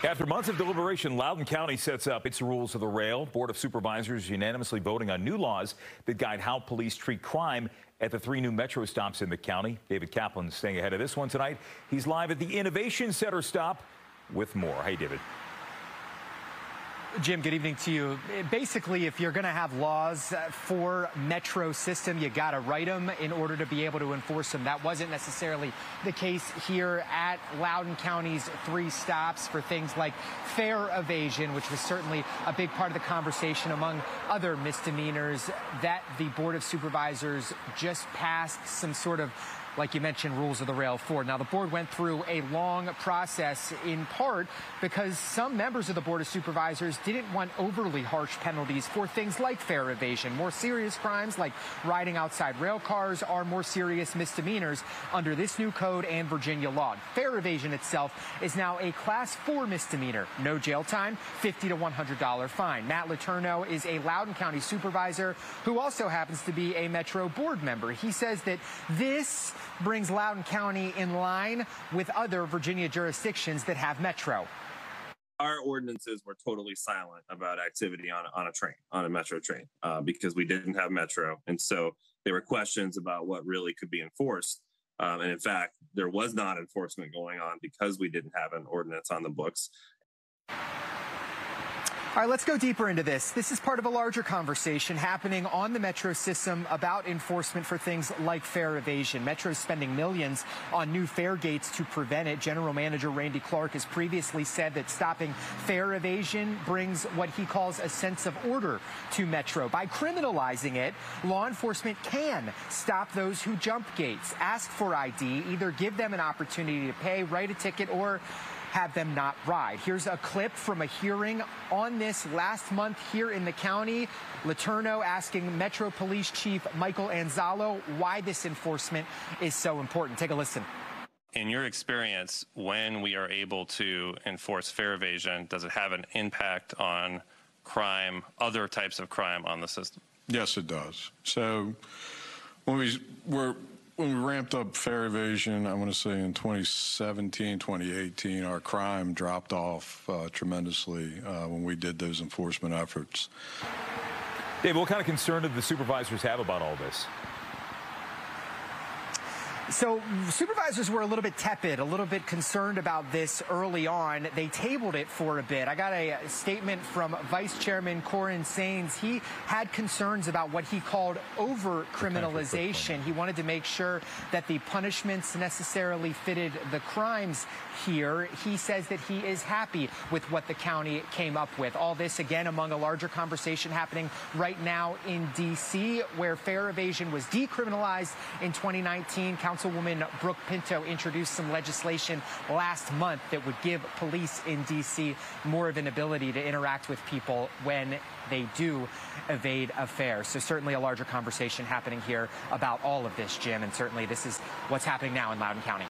After months of deliberation, Loudoun County sets up its rules of the rail. Board of Supervisors unanimously voting on new laws that guide how police treat crime at the 3 new metro stops in the county. David Kaplan staying ahead of this one tonight. He's live at the Innovation Center stop with more. Hey, David. Jim, good evening to you. Basically, if you're going to have laws for metro system, you got to write them in order to be able to enforce them. That wasn't necessarily the case here at Loudoun County's 3 stops for things like fare evasion, which was certainly a big part of the conversation among other misdemeanors that the Board of Supervisors just passed some sort of, like you mentioned, rules of the rail for. Now, the board went through a long process in part because some members of the Board of Supervisors didn't want overly harsh penalties for things like fare evasion. More serious crimes like riding outside rail cars are more serious misdemeanors under this new code and Virginia law. Fare evasion itself is now a Class 4 misdemeanor. No jail time, $50 to $100 fine. Matt Letourneau is a Loudoun County supervisor who also happens to be a Metro board member. He says that this brings Loudoun County in line with other Virginia jurisdictions that have Metro. Our ordinances were totally silent about activity on a train, on a Metro train, because we didn't have Metro. And so there were questions about what really could be enforced. And in fact, there was not enforcement going on because we didn't have an ordinance on the books. All right, let's go deeper into this. This is part of a larger conversation happening on the Metro system about enforcement for things like fare evasion. Metro's spending millions on new fare gates to prevent it. General Manager Randy Clark has previously said that stopping fare evasion brings what he calls a sense of order to Metro. By criminalizing it, law enforcement can stop those who jump gates, ask for ID, either give them an opportunity to pay, write a ticket, or have them not ride. Here's a clip from a hearing on this last month here in the county. Letourneau asking Metro Police Chief Michael Anzalo why this enforcement is so important. Take a listen. In your experience, when we are able to enforce fare evasion, does it have an impact on crime, other types of crime on the system? Yes, it does. So when we ramped up fare evasion, I want to say in 2017, 2018, our crime dropped off tremendously when we did those enforcement efforts. Dave, what kind of concern did the supervisors have about all this? So supervisors were a little bit tepid, a little bit concerned about this early on. They tabled it for a bit. I got a statement from Vice Chairman Corin Sains. He had concerns about what he called over-criminalization. He wanted to make sure that the punishments necessarily fitted the crimes here. He says that he is happy with what the county came up with. All this, again, among a larger conversation happening right now in D.C., where fare evasion was decriminalized in 2019. Councilwoman Brooke Pinto introduced some legislation last month that would give police in D.C. more of an ability to interact with people when they do evade a fare. So certainly a larger conversation happening here about all of this, Jim, and certainly this is what's happening now in Loudoun County.